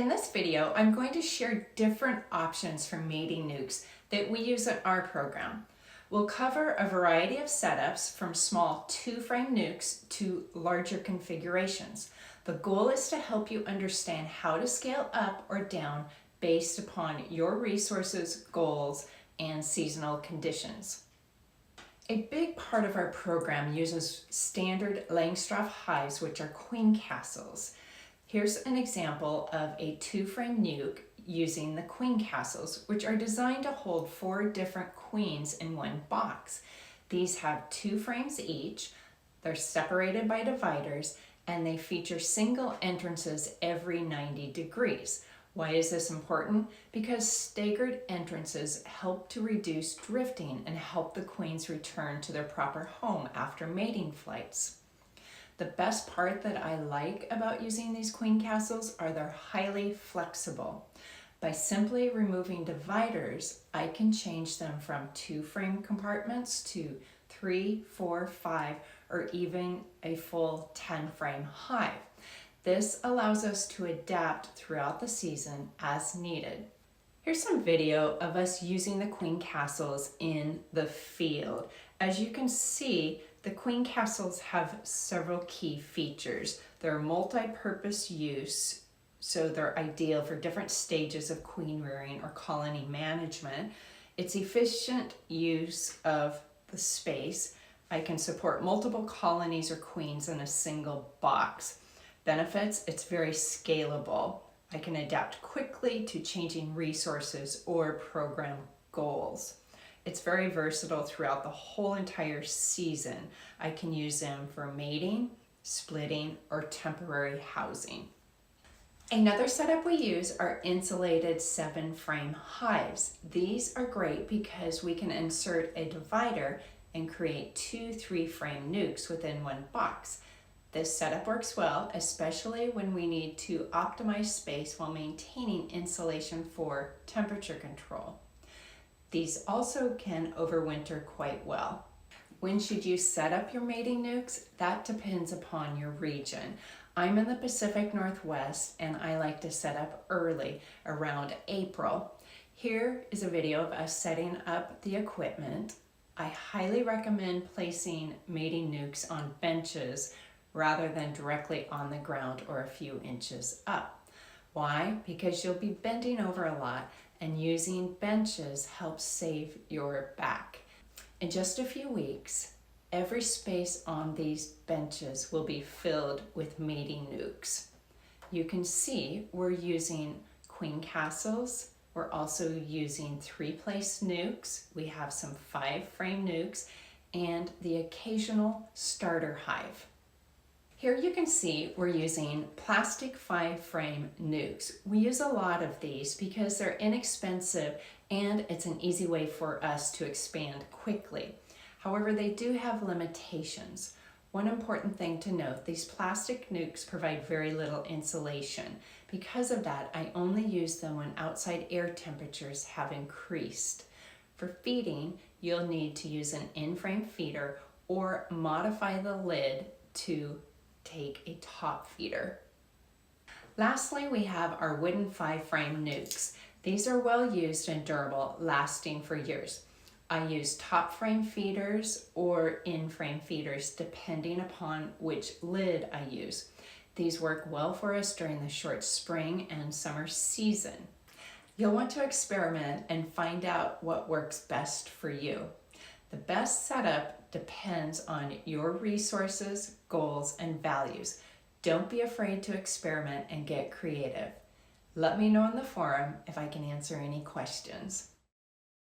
In this video, I'm going to share different options for mating nukes that we use in our program. We'll cover a variety of setups from small 2-frame nukes to larger configurations. The goal is to help you understand how to scale up or down based upon your resources, goals, and seasonal conditions. A big part of our program uses standard Langstroth hives, which are queen castles. Here's an example of a 2-frame nuke using the queen castles, which are designed to hold 4 different queens in one box. These have 2 frames each, they're separated by dividers, and they feature single entrances every 90 degrees. Why is this important? Because staggered entrances help to reduce drifting and help the queens return to their proper home after mating flights. The best part that I like about using these queen castles are they're highly flexible. By simply removing dividers, I can change them from 2-frame compartments to 3, 4, 5, or even a full 10-frame hive. This allows us to adapt throughout the season as needed. Here's some video of us using the queen castles in the field. As you can see, the queen castles have several key features. They're multi-purpose use, so they're ideal for different stages of queen rearing or colony management. It's efficient use of the space. I can support multiple colonies or queens in a single box. Benefits, it's very scalable. I can adapt quickly to changing resources or program goals. It's very versatile throughout the whole entire season. I can use them for mating, splitting, or temporary housing. Another setup we use are insulated 7-frame hives. These are great because we can insert a divider and create 2 3-frame nukes within one box. This setup works well, especially when we need to optimize space while maintaining insulation for temperature control. These also can overwinter quite well. When should you set up your mating nukes? That depends upon your region. I'm in the Pacific Northwest and I like to set up early, around April. Here is a video of us setting up the equipment. I highly recommend placing mating nukes on benches rather than directly on the ground or a few inches up. Why? Because you'll be bending over a lot, and using benches helps save your back. In just a few weeks, every space on these benches will be filled with mating nukes. You can see we're using queen castles. We're also using 3-place nukes. We have some 5-frame nukes and the occasional starter hive. Here you can see we're using plastic 5-frame nukes. We use a lot of these because they're inexpensive and it's an easy way for us to expand quickly. However, they do have limitations. One important thing to note, these plastic nukes provide very little insulation. Because of that, I only use them when outside air temperatures have increased. For feeding, you'll need to use an in-frame feeder or modify the lid to take a top feeder. Lastly, we have our wooden 5-frame nukes. These are well used and durable, lasting for years. I use top frame feeders or in-frame feeders depending upon which lid I use. These work well for us during the short spring and summer season. You'll want to experiment and find out what works best for you. The best setup depends on your resources, goals, and values. Don't be afraid to experiment and get creative. Let me know in the forum if I can answer any questions.